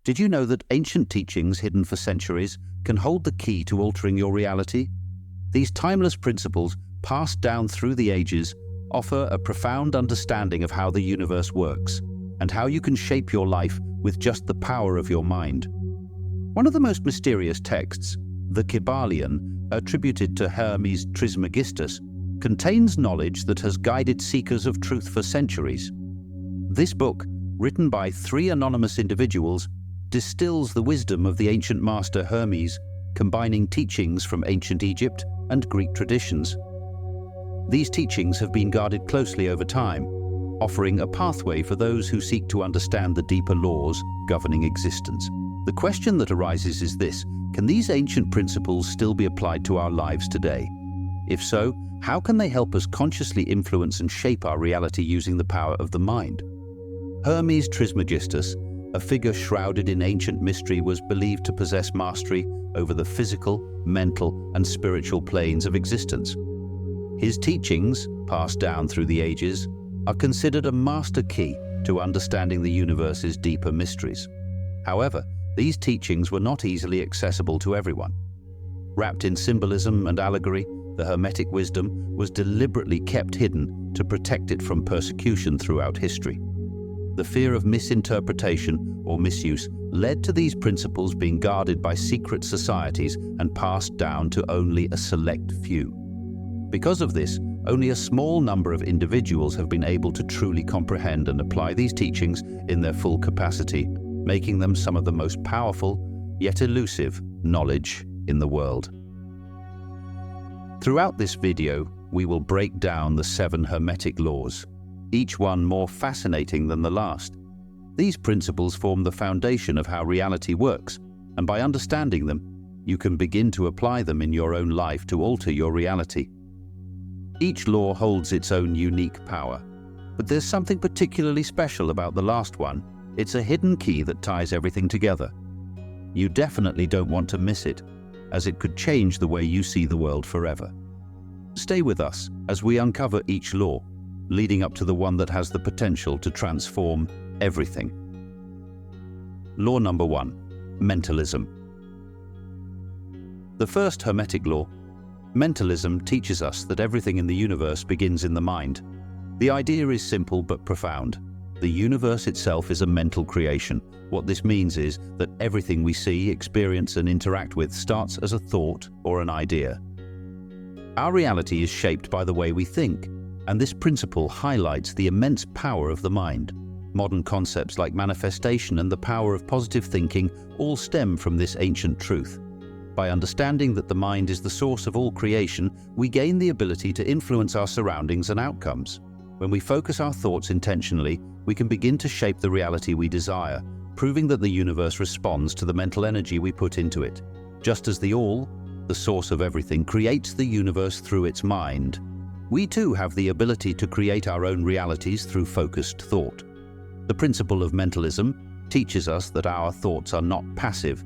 Did you know that ancient teachings hidden for centuries can hold the key to altering your reality? These timeless principles, passed down through the ages, offer a profound understanding of how the universe works and how you can shape your life with just the power of your mind. One of the most mysterious texts, the Kybalion, attributed to Hermes Trismegistus, contains knowledge that has guided seekers of truth for centuries. This book, written by 3 anonymous individuals, distills the wisdom of the ancient master Hermes, combining teachings from ancient Egypt and Greek traditions. These teachings have been guarded closely over time, offering a pathway for those who seek to understand the deeper laws governing existence. The question that arises is this: can these ancient principles still be applied to our lives today? If so, how can they help us consciously influence and shape our reality using the power of the mind? Hermes Trismegistus, a figure shrouded in ancient mystery, was believed to possess mastery over the physical, mental, and spiritual planes of existence. His teachings, passed down through the ages, are considered a master key to understanding the universe's deeper mysteries. However, these teachings were not easily accessible to everyone. Wrapped in symbolism and allegory, the Hermetic wisdom was deliberately kept hidden to protect it from persecution throughout history. The fear of misinterpretation or misuse led to these principles being guarded by secret societies and passed down to only a select few. Because of this, only a small number of individuals have been able to truly comprehend and apply these teachings in their full capacity, making them some of the most powerful, yet elusive, knowledge in the world. Throughout this video, we will break down the 7 Hermetic laws, each one more fascinating than the last. These principles form the foundation of how reality works, and by understanding them, you can begin to apply them in your own life to alter your reality. Each law holds its own unique power, but there's something particularly special about the last one. It's a hidden key that ties everything together. You definitely don't want to miss it, as it could change the way you see the world forever. Stay with us as we uncover each law, leading up to the one that has the potential to transform everything. Law number 1, mentalism. The first Hermetic law, mentalism, teaches us that everything in the universe begins in the mind. The idea is simple but profound. The universe itself is a mental creation. What this means is that everything we see, experience, and interact with starts as a thought or an idea. Our reality is shaped by the way we think, and this principle highlights the immense power of the mind. Modern concepts like manifestation and the power of positive thinking all stem from this ancient truth. By understanding that the mind is the source of all creation, we gain the ability to influence our surroundings and outcomes. When we focus our thoughts intentionally, we can begin to shape the reality we desire, proving that the universe responds to the mental energy we put into it. Just as the All, the source of everything, creates the universe through its mind, we too have the ability to create our own realities through focused thought. The principle of mentalism teaches us that our thoughts are not passive.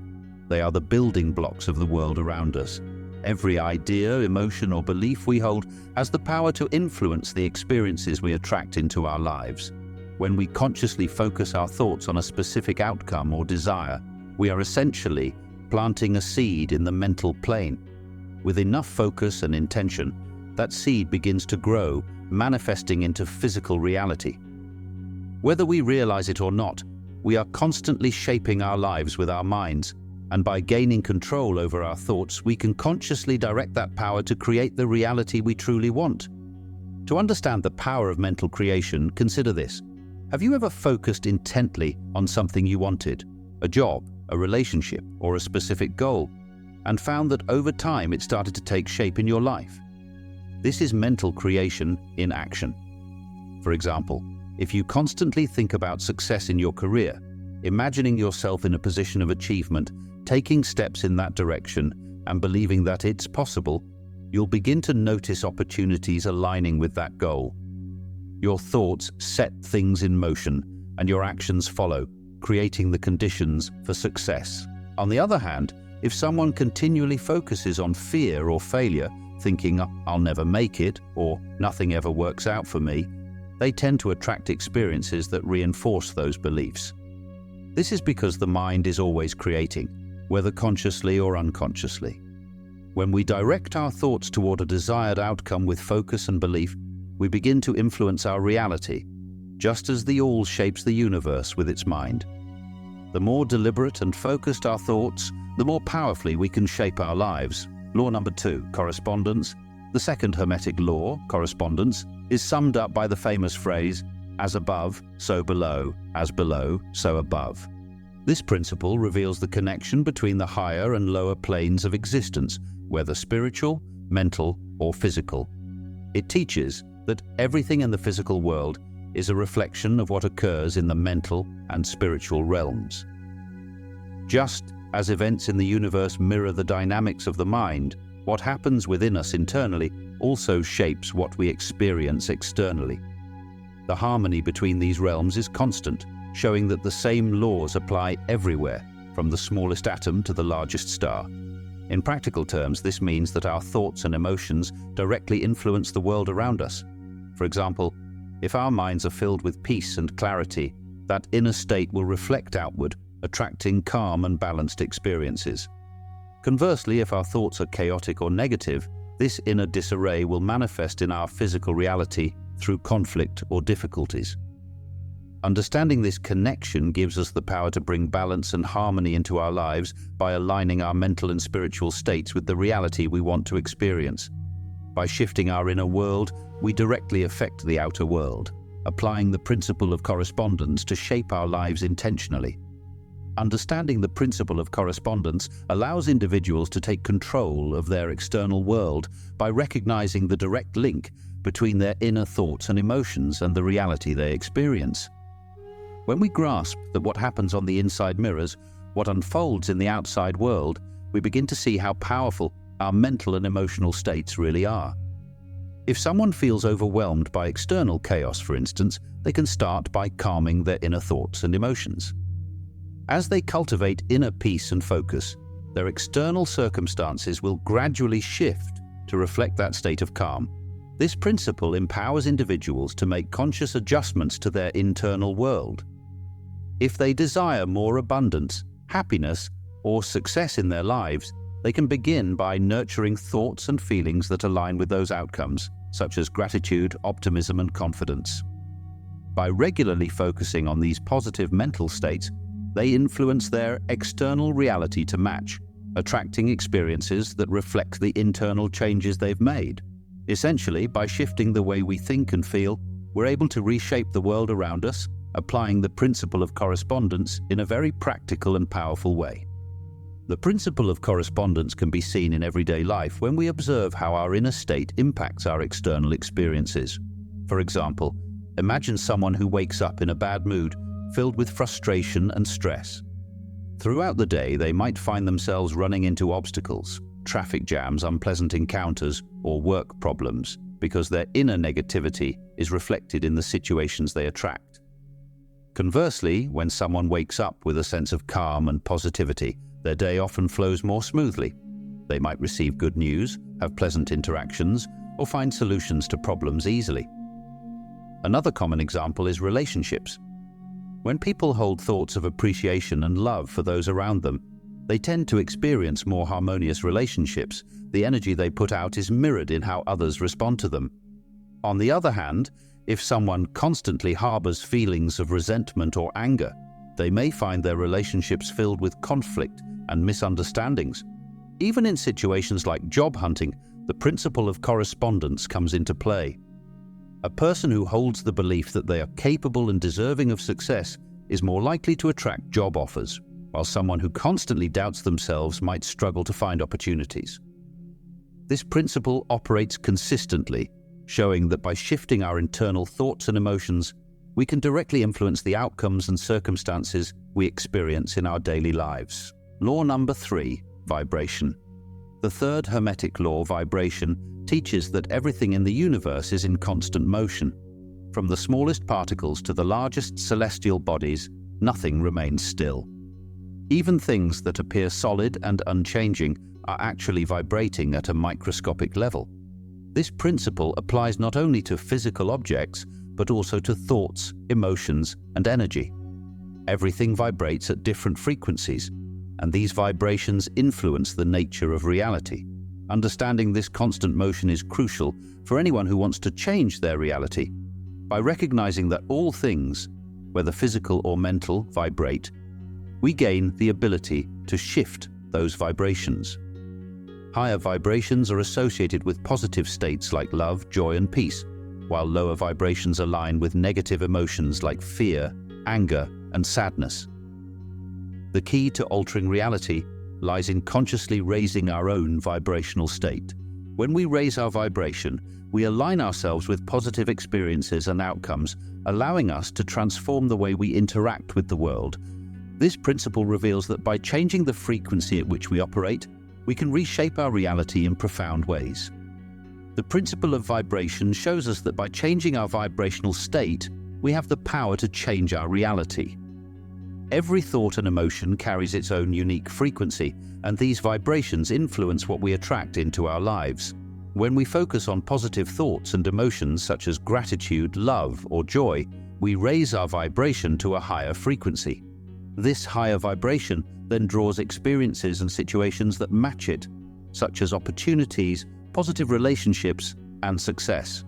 They are the building blocks of the world around us. Every idea, emotion, or belief we hold has the power to influence the experiences we attract into our lives. When we consciously focus our thoughts on a specific outcome or desire, we are essentially planting a seed in the mental plane. With enough focus and intention, that seed begins to grow, manifesting into physical reality. Whether we realize it or not, we are constantly shaping our lives with our minds, and by gaining control over our thoughts, we can consciously direct that power to create the reality we truly want. To understand the power of mental creation, consider this. Have you ever focused intently on something you wanted, a job, a relationship, or a specific goal, and found that over time it started to take shape in your life? This is mental creation in action. For example, if you constantly think about success in your career, imagining yourself in a position of achievement, taking steps in that direction, and believing that it's possible, you'll begin to notice opportunities aligning with that goal. Your thoughts set things in motion, and your actions follow, creating the conditions for success. On the other hand, if someone continually focuses on fear or failure, thinking, "I'll never make it," or "nothing ever works out for me," they tend to attract experiences that reinforce those beliefs. This is because the mind is always creating, whether consciously or unconsciously. When we direct our thoughts toward a desired outcome with focus and belief, we begin to influence our reality, just as the all shapes the universe with its mind. The more deliberate and focused our thoughts, the more powerfully we can shape our lives. Law number 2, correspondence. The second Hermetic law, correspondence, is summed up by the famous phrase, as above, so below, as below, so above. This principle reveals the connection between the higher and lower planes of existence, whether spiritual, mental, or physical. It teaches that everything in the physical world is a reflection of what occurs in the mental and spiritual realms. Just as events in the universe mirror the dynamics of the mind, what happens within us internally also shapes what we experience externally. The harmony between these realms is constant, showing that the same laws apply everywhere, from the smallest atom to the largest star. In practical terms, this means that our thoughts and emotions directly influence the world around us. For example, if our minds are filled with peace and clarity, that inner state will reflect outward, attracting calm and balanced experiences. Conversely, if our thoughts are chaotic or negative, this inner disarray will manifest in our physical reality through conflict or difficulties. Understanding this connection gives us the power to bring balance and harmony into our lives by aligning our mental and spiritual states with the reality we want to experience. By shifting our inner world, we directly affect the outer world, applying the principle of correspondence to shape our lives intentionally. Understanding the principle of correspondence allows individuals to take control of their external world by recognizing the direct link between their inner thoughts and emotions and the reality they experience. When we grasp that what happens on the inside mirrors what unfolds in the outside world, we begin to see how powerful our mental and emotional states really are. If someone feels overwhelmed by external chaos, for instance, they can start by calming their inner thoughts and emotions. As they cultivate inner peace and focus, their external circumstances will gradually shift to reflect that state of calm. This principle empowers individuals to make conscious adjustments to their internal world. If they desire more abundance, happiness, or success in their lives, they can begin by nurturing thoughts and feelings that align with those outcomes, such as gratitude, optimism, and confidence. By regularly focusing on these positive mental states, they influence their external reality to match, attracting experiences that reflect the internal changes they've made. Essentially, by shifting the way we think and feel, we're able to reshape the world around us, applying the principle of correspondence in a very practical and powerful way. The principle of correspondence can be seen in everyday life when we observe how our inner state impacts our external experiences. For example, imagine someone who wakes up in a bad mood, filled with frustration and stress. Throughout the day, they might find themselves running into obstacles, traffic jams, unpleasant encounters, or work problems, because their inner negativity is reflected in the situations they attract. Conversely, when someone wakes up with a sense of calm and positivity, their day often flows more smoothly. They might receive good news, have pleasant interactions, or find solutions to problems easily. Another common example is relationships. When people hold thoughts of appreciation and love for those around them, they tend to experience more harmonious relationships. The energy they put out is mirrored in how others respond to them. On the other hand, if someone constantly harbors feelings of resentment or anger, they may find their relationships filled with conflict and misunderstandings. Even in situations like job hunting, the principle of correspondence comes into play. A person who holds the belief that they are capable and deserving of success is more likely to attract job offers, while someone who constantly doubts themselves might struggle to find opportunities. This principle operates consistently, showing that by shifting our internal thoughts and emotions, we can directly influence the outcomes and circumstances we experience in our daily lives. Law number 3, vibration. The third Hermetic law, vibration, teaches that everything in the universe is in constant motion. From the smallest particles to the largest celestial bodies, nothing remains still. Even things that appear solid and unchanging are actually vibrating at a microscopic level. This principle applies not only to physical objects, but also to thoughts, emotions, and energy. Everything vibrates at different frequencies, and these vibrations influence the nature of reality. Understanding this constant motion is crucial for anyone who wants to change their reality. By recognizing that all things, whether physical or mental, vibrate, we gain the ability to shift those vibrations. Higher vibrations are associated with positive states like love, joy, and peace, while lower vibrations align with negative emotions like fear, anger, and sadness. The key to altering reality lies in consciously raising our own vibrational state. When we raise our vibration, we align ourselves with positive experiences and outcomes, allowing us to transform the way we interact with the world. This principle reveals that by changing the frequency at which we operate, we can reshape our reality in profound ways. The principle of vibration shows us that by changing our vibrational state, we have the power to change our reality. Every thought and emotion carries its own unique frequency, and these vibrations influence what we attract into our lives. When we focus on positive thoughts and emotions such as gratitude, love, or joy, we raise our vibration to a higher frequency. This higher vibration then draws experiences and situations that match it, such as opportunities, positive relationships, and success.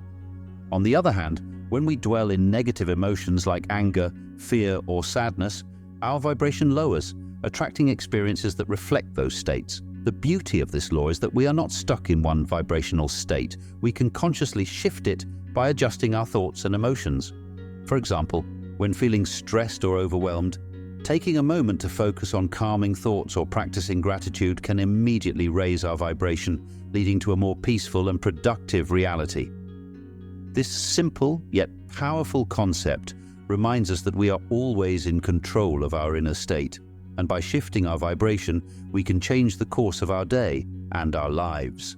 On the other hand, when we dwell in negative emotions like anger, fear, or sadness, our vibration lowers, attracting experiences that reflect those states. The beauty of this law is that we are not stuck in one vibrational state. We can consciously shift it by adjusting our thoughts and emotions. For example, when feeling stressed or overwhelmed, taking a moment to focus on calming thoughts or practicing gratitude can immediately raise our vibration, leading to a more peaceful and productive reality. This simple yet powerful concept reminds us that we are always in control of our inner state, and by shifting our vibration, we can change the course of our day and our lives.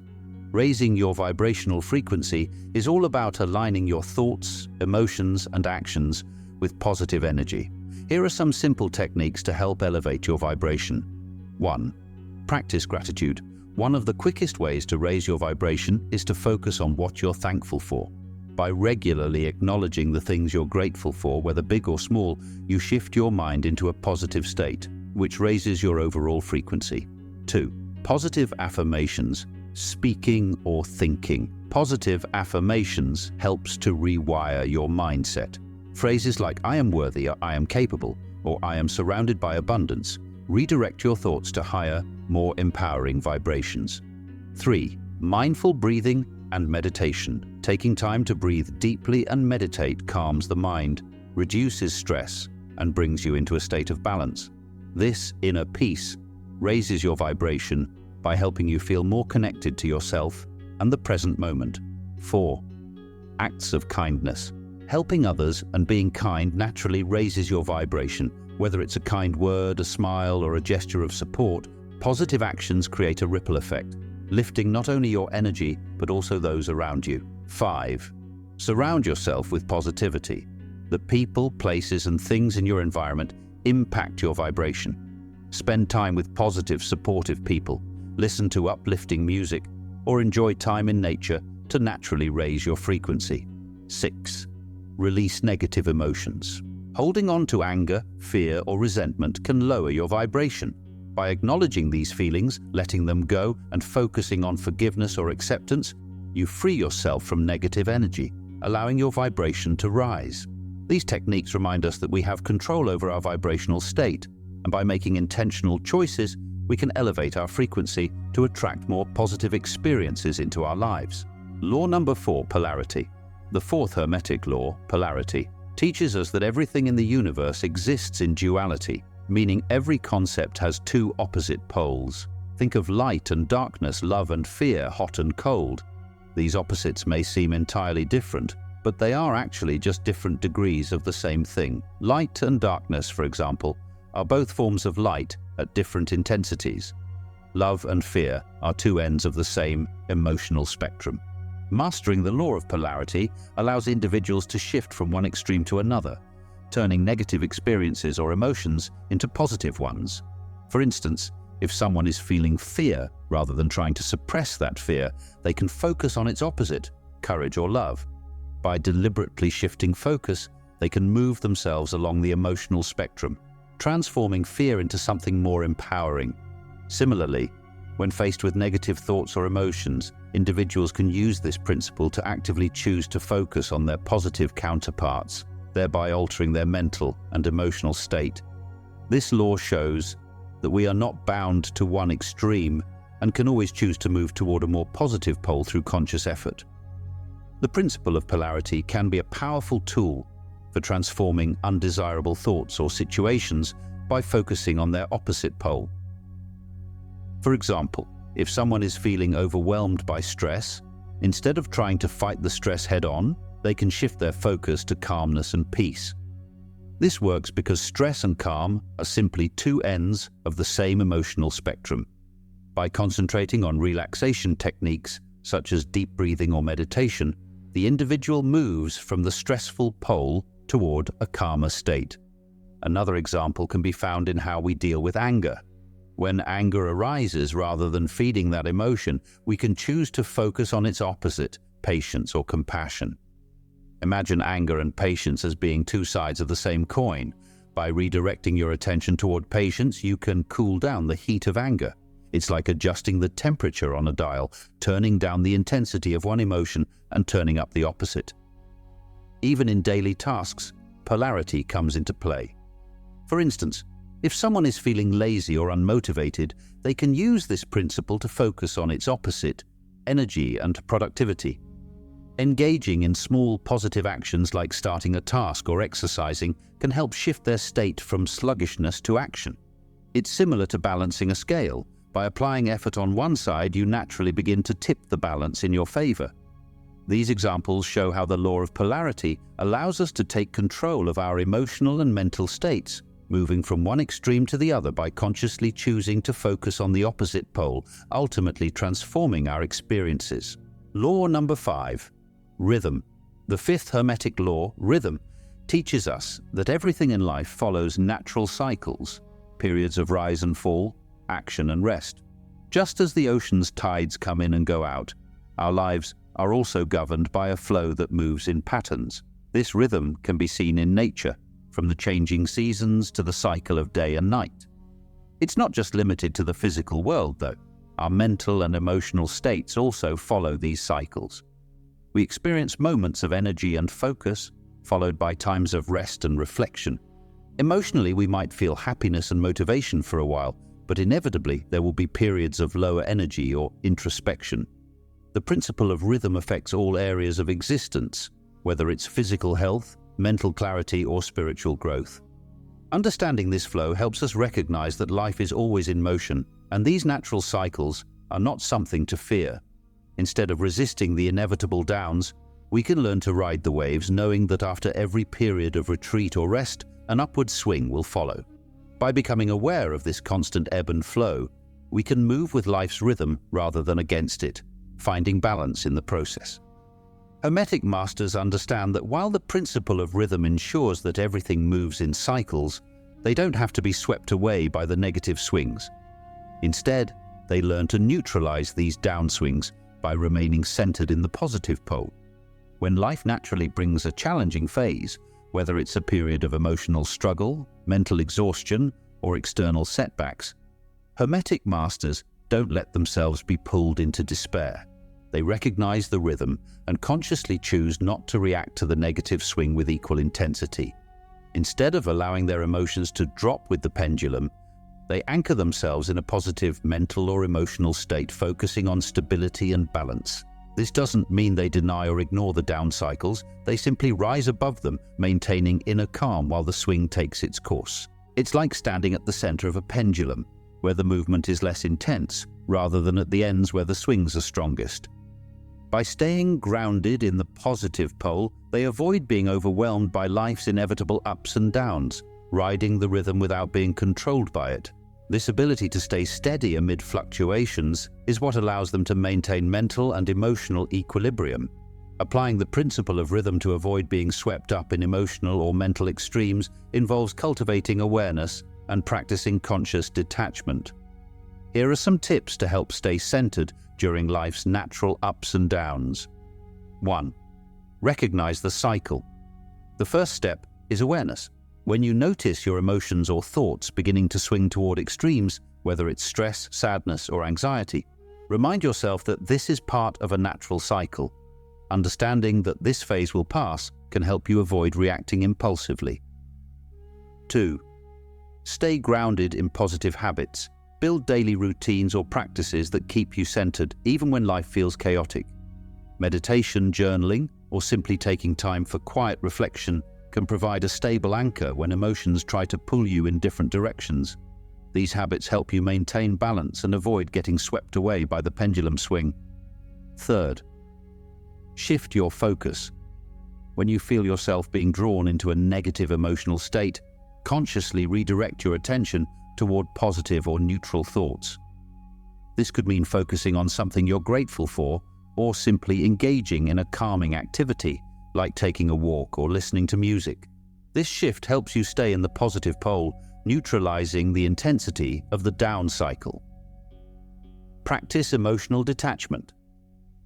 Raising your vibrational frequency is all about aligning your thoughts, emotions, and actions with positive energy. Here are some simple techniques to help elevate your vibration. 1. Practice gratitude. One of the quickest ways to raise your vibration is to focus on what you're thankful for. By regularly acknowledging the things you're grateful for, whether big or small, you shift your mind into a positive state, which raises your overall frequency. 2. Positive affirmations. Speaking or thinking. Positive affirmations helps to rewire your mindset. Phrases like "I am worthy," or "I am capable," or "I am surrounded by abundance" redirect your thoughts to higher, more empowering vibrations. 3. Mindful breathing and meditation. Taking time to breathe deeply and meditate calms the mind, reduces stress, and brings you into a state of balance. This inner peace raises your vibration by helping you feel more connected to yourself and the present moment. 4. Acts of kindness. Helping others and being kind naturally raises your vibration. Whether it's a kind word, a smile, or a gesture of support, positive actions create a ripple effect, lifting not only your energy, but also those around you. 5. Surround yourself with positivity. The people, places, and things in your environment impact your vibration. Spend time with positive, supportive people, listen to uplifting music, or enjoy time in nature to naturally raise your frequency. 6. Release negative emotions. Holding on to anger, fear, or resentment can lower your vibration. By acknowledging these feelings, letting them go, and focusing on forgiveness or acceptance, you free yourself from negative energy, allowing your vibration to rise. These techniques remind us that we have control over our vibrational state, and by making intentional choices, we can elevate our frequency to attract more positive experiences into our lives. Law number 4, polarity. The fourth Hermetic law, polarity, teaches us that everything in the universe exists in duality, meaning every concept has two opposite poles. Think of light and darkness, love and fear, hot and cold. These opposites may seem entirely different, but they are actually just different degrees of the same thing. Light and darkness, for example, are both forms of light at different intensities. Love and fear are two ends of the same emotional spectrum. Mastering the law of polarity allows individuals to shift from one extreme to another, turning negative experiences or emotions into positive ones. For instance, if someone is feeling fear rather than trying to suppress that fear, they can focus on its opposite, courage or love. By deliberately shifting focus, they can move themselves along the emotional spectrum, transforming fear into something more empowering. Similarly, when faced with negative thoughts or emotions, individuals can use this principle to actively choose to focus on their positive counterparts, thereby altering their mental and emotional state. This law shows that we are not bound to one extreme and can always choose to move toward a more positive pole through conscious effort. The principle of polarity can be a powerful tool for transforming undesirable thoughts or situations by focusing on their opposite pole. For example, if someone is feeling overwhelmed by stress, instead of trying to fight the stress head-on, they can shift their focus to calmness and peace. This works because stress and calm are simply two ends of the same emotional spectrum. By concentrating on relaxation techniques such as deep breathing or meditation, the individual moves from the stressful pole toward a calmer state. Another example can be found in how we deal with anger. When anger arises, rather than feeding that emotion, we can choose to focus on its opposite, patience or compassion. Imagine anger and patience as being two sides of the same coin. By redirecting your attention toward patience, you can cool down the heat of anger. It's like adjusting the temperature on a dial, turning down the intensity of one emotion and turning up the opposite. Even in daily tasks, polarity comes into play. For instance, if someone is feeling lazy or unmotivated, they can use this principle to focus on its opposite, energy and productivity. Engaging in small positive actions like starting a task or exercising can help shift their state from sluggishness to action. It's similar to balancing a scale. By applying effort on one side, you naturally begin to tip the balance in your favor. These examples show how the law of polarity allows us to take control of our emotional and mental states, moving from one extreme to the other by consciously choosing to focus on the opposite pole, ultimately transforming our experiences. Law number 5. Rhythm. The fifth Hermetic law, rhythm, teaches us that everything in life follows natural cycles, periods of rise and fall, action and rest. Just as the ocean's tides come in and go out, our lives are also governed by a flow that moves in patterns. This rhythm can be seen in nature, from the changing seasons to the cycle of day and night. It's not just limited to the physical world, though. Our mental and emotional states also follow these cycles. We experience moments of energy and focus, followed by times of rest and reflection. Emotionally, we might feel happiness and motivation for a while, but inevitably there will be periods of lower energy or introspection. The principle of rhythm affects all areas of existence, whether it's physical health, mental clarity, or spiritual growth. Understanding this flow helps us recognize that life is always in motion, and these natural cycles are not something to fear. Instead of resisting the inevitable downs, we can learn to ride the waves, knowing that after every period of retreat or rest, an upward swing will follow. By becoming aware of this constant ebb and flow, we can move with life's rhythm rather than against it, finding balance in the process. Hermetic masters understand that while the principle of rhythm ensures that everything moves in cycles, they don't have to be swept away by the negative swings. Instead, they learn to neutralize these downswings by remaining centered in the positive pole. When life naturally brings a challenging phase, whether it's a period of emotional struggle, mental exhaustion, or external setbacks, Hermetic masters don't let themselves be pulled into despair. They recognize the rhythm and consciously choose not to react to the negative swing with equal intensity. Instead of allowing their emotions to drop with the pendulum, they anchor themselves in a positive mental or emotional state, focusing on stability and balance. This doesn't mean they deny or ignore the down cycles. They simply rise above them, maintaining inner calm while the swing takes its course. It's like standing at the center of a pendulum, where the movement is less intense, rather than at the ends where the swings are strongest. By staying grounded in the positive pole, they avoid being overwhelmed by life's inevitable ups and downs, riding the rhythm without being controlled by it. This ability to stay steady amid fluctuations is what allows them to maintain mental and emotional equilibrium. Applying the principle of rhythm to avoid being swept up in emotional or mental extremes involves cultivating awareness and practicing conscious detachment. Here are some tips to help stay centered during life's natural ups and downs. 1. Recognize the cycle. The first step is awareness. When you notice your emotions or thoughts beginning to swing toward extremes, whether it's stress, sadness, or anxiety, remind yourself that this is part of a natural cycle. Understanding that this phase will pass can help you avoid reacting impulsively. 2. Stay grounded in positive habits. Build daily routines or practices that keep you centered even when life feels chaotic. Meditation, journaling, or simply taking time for quiet reflection can provide a stable anchor when emotions try to pull you in different directions. These habits help you maintain balance and avoid getting swept away by the pendulum swing. 3. Shift your focus. When you feel yourself being drawn into a negative emotional state, consciously redirect your attention toward positive or neutral thoughts. This could mean focusing on something you're grateful for, or simply engaging in a calming activity, like taking a walk or listening to music. This shift helps you stay in the positive pole, neutralizing the intensity of the down cycle. Practice emotional detachment.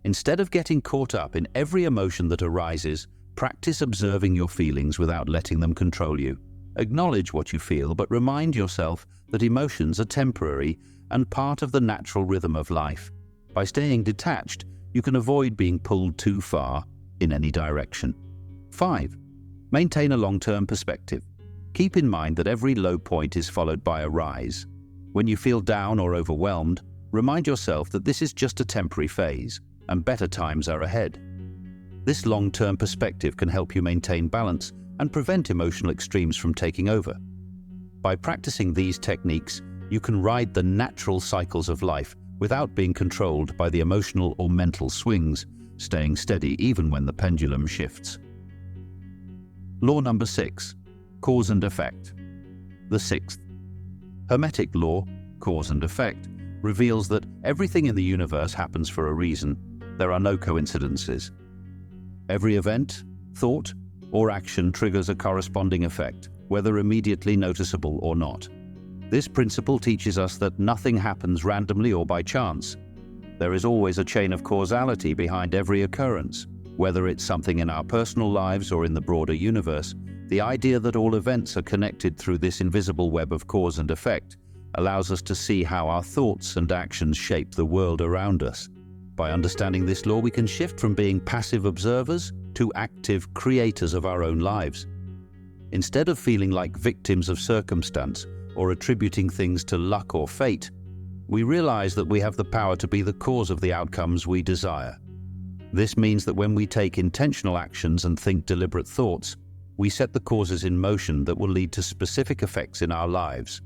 Instead of getting caught up in every emotion that arises, practice observing your feelings without letting them control you. Acknowledge what you feel, but remind yourself that emotions are temporary and part of the natural rhythm of life. By staying detached, you can avoid being pulled too far in any direction. 5. Maintain a long-term perspective. Keep in mind that every low point is followed by a rise. When you feel down or overwhelmed, remind yourself that this is just a temporary phase, and better times are ahead. This long-term perspective can help you maintain balance and prevent emotional extremes from taking over. By practicing these techniques, you can ride the natural cycles of life without being controlled by the emotional or mental swings, staying steady even when the pendulum shifts. Law number 6, cause and effect. The 6th. Hermetic law, cause and effect, reveals that everything in the universe happens for a reason. There are no coincidences. Every event, thought, or action triggers a corresponding effect, whether immediately noticeable or not. This principle teaches us that nothing happens randomly or by chance. There is always a chain of causality behind every occurrence, whether it's something in our personal lives or in the broader universe. The idea that all events are connected through this invisible web of cause and effect allows us to see how our thoughts and actions shape the world around us. By understanding this law, we can shift from being passive observers to active creators of our own lives. Instead of feeling like victims of circumstance or attributing things to luck or fate, we realize that we have the power to be the cause of the outcomes we desire. This means that when we take intentional actions and think deliberate thoughts, we set the causes in motion that will lead to specific effects in our lives.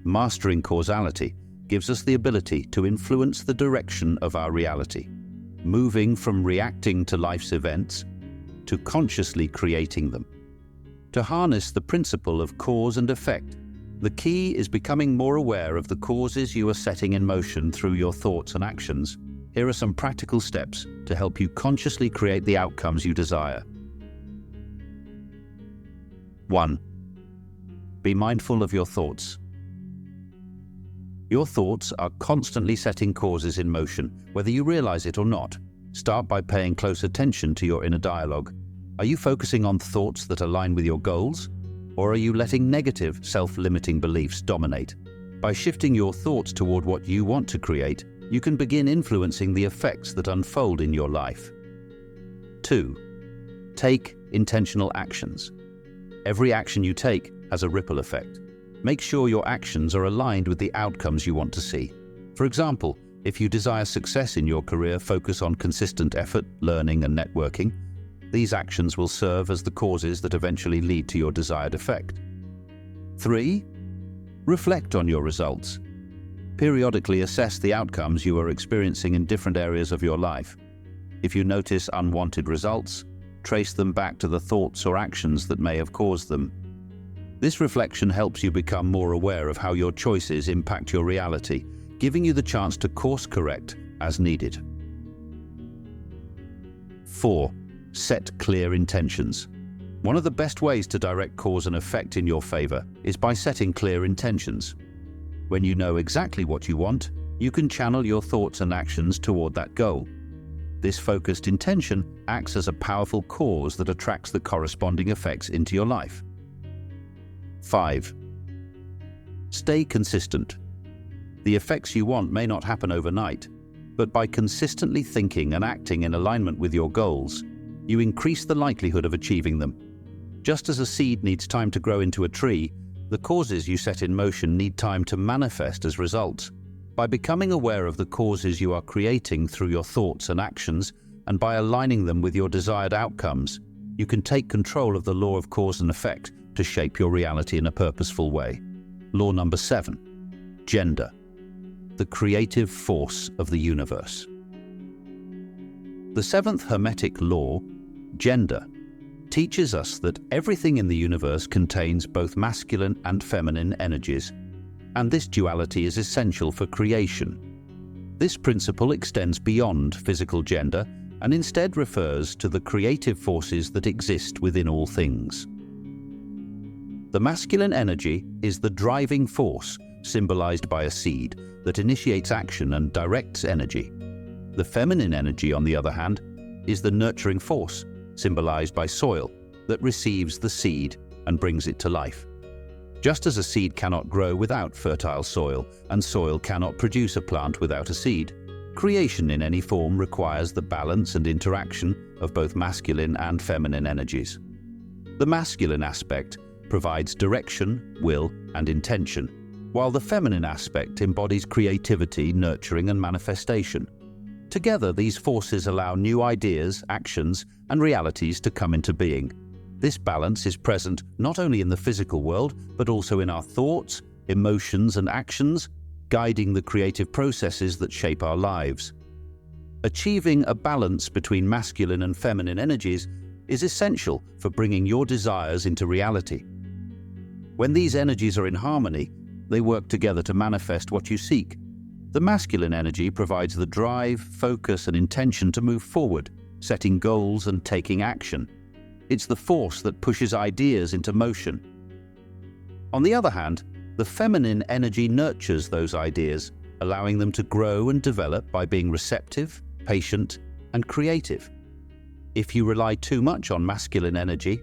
Mastering causality gives us the ability to influence the direction of our reality, moving from reacting to life's events to consciously creating them. To harness the principle of cause and effect, the key is becoming more aware of the causes you are setting in motion through your thoughts and actions. Here are some practical steps to help you consciously create the outcomes you desire. 1. Be mindful of your thoughts. Your thoughts are constantly setting causes in motion, whether you realize it or not. Start by paying close attention to your inner dialogue. Are you focusing on thoughts that align with your goals? Or are you letting negative, self-limiting beliefs dominate? By shifting your thoughts toward what you want to create, you can begin influencing the effects that unfold in your life. 2. Take intentional actions. Every action you take has a ripple effect. Make sure your actions are aligned with the outcomes you want to see. For example, if you desire success in your career, focus on consistent effort, learning, and networking. These actions will serve as the causes that eventually lead to your desired effect. 3. Reflect on your results. Periodically assess the outcomes you are experiencing in different areas of your life. If you notice unwanted results, trace them back to the thoughts or actions that may have caused them. This reflection helps you become more aware of how your choices impact your reality, giving you the chance to course correct as needed. 4. Set clear intentions. One of the best ways to direct cause and effect in your favor is by setting clear intentions. When you know exactly what you want, you can channel your thoughts and actions toward that goal. This focused intention acts as a powerful cause that attracts the corresponding effects into your life. 5. Stay consistent. The effects you want may not happen overnight, but by consistently thinking and acting in alignment with your goals, you increase the likelihood of achieving them. Just as a seed needs time to grow into a tree, the causes you set in motion need time to manifest as results. By becoming aware of the causes you are creating through your thoughts and actions, and by aligning them with your desired outcomes, you can take control of the law of cause and effect to shape your reality in a purposeful way. Law number 7. Gender. The creative force of the universe. The 7th Hermetic law, gender, teaches us that everything in the universe contains both masculine and feminine energies, and this duality is essential for creation. This principle extends beyond physical gender and instead refers to the creative forces that exist within all things. The masculine energy is the driving force, symbolized by a seed, that initiates action and directs energy. The feminine energy, on the other hand, is the nurturing force, symbolized by soil, that receives the seed and brings it to life. Just as a seed cannot grow without fertile soil, and soil cannot produce a plant without a seed, creation in any form requires the balance and interaction of both masculine and feminine energies. The masculine aspect provides direction, will, and intention, while the feminine aspect embodies creativity, nurturing, and manifestation. Together, these forces allow new ideas, actions, and realities to come into being. This balance is present not only in the physical world, but also in our thoughts, emotions, and actions, guiding the creative processes that shape our lives. Achieving a balance between masculine and feminine energies is essential for bringing your desires into reality. When these energies are in harmony, they work together to manifest what you seek. The masculine energy provides the drive, focus, and intention to move forward, setting goals and taking action. It's the force that pushes ideas into motion. On the other hand, the feminine energy nurtures those ideas, allowing them to grow and develop by being receptive, patient, and creative. If you rely too much on masculine energy,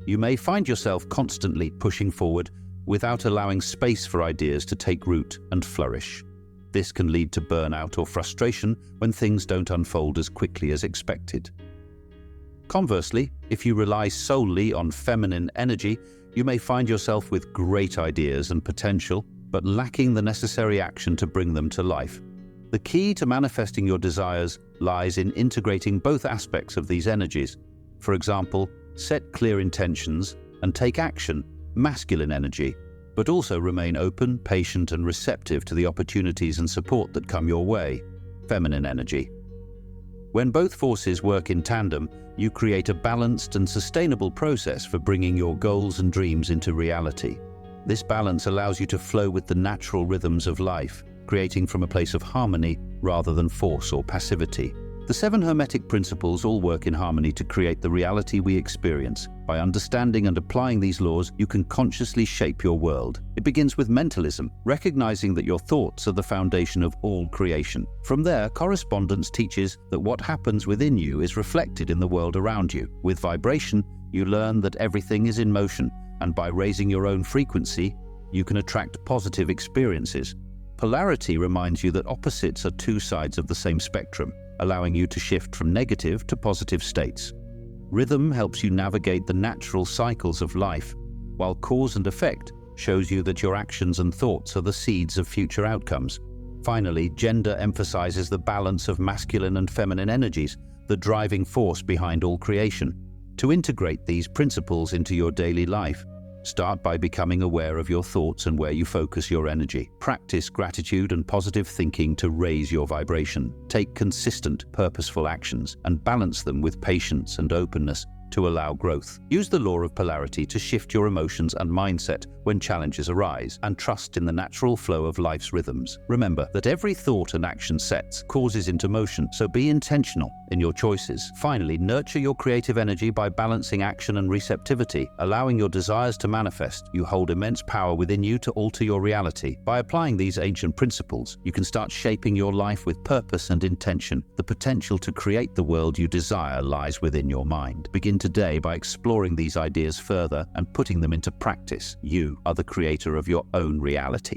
you may find yourself constantly pushing forward without allowing space for ideas to take root and flourish. This can lead to burnout or frustration when things don't unfold as quickly as expected. Conversely, if you rely solely on feminine energy, you may find yourself with great ideas and potential, but lacking the necessary action to bring them to life. The key to manifesting your desires lies in integrating both aspects of these energies. For example, set clear intentions and take action, masculine energy, but also remain open, patient, and receptive to the opportunities and support that come your way, feminine energy. When both forces work in tandem, you create a balanced and sustainable process for bringing your goals and dreams into reality. This balance allows you to flow with the natural rhythms of life, creating from a place of harmony rather than force or passivity. The 7 Hermetic principles all work in harmony to create the reality we experience. By understanding and applying these laws, you can consciously shape your world. It begins with mentalism, recognizing that your thoughts are the foundation of all creation. From there, correspondence teaches that what happens within you is reflected in the world around you. With vibration, you learn that everything is in motion, and by raising your own frequency, you can attract positive experiences. Polarity reminds you that opposites are two sides of the same spectrum, allowing you to shift from negative to positive states. Rhythm helps you navigate the natural cycles of life, while cause and effect shows you that your actions and thoughts are the seeds of future outcomes. Finally, gender emphasizes the balance of masculine and feminine energies, the driving force behind all creation. To integrate these principles into your daily life, start by becoming aware of your thoughts and where you focus your energy. Practice gratitude and positive thinking to raise your vibration. Take consistent, purposeful actions and balance them with patience and openness to allow growth. Use the law of polarity to shift your emotions and mindset when challenges arise, and trust in the natural flow of life's rhythms. Remember that every thought and action sets causes into motion, so be intentional in your choices. Finally, nurture your creative energy by balancing action and receptivity, allowing your desires to manifest. You hold immense power within you to alter your reality. By applying these ancient principles, you can start shaping your life with purpose and intention. The potential to create the world you desire lies within your mind. Begin begin today by exploring these ideas further and putting them into practice. You are the creator of your own reality.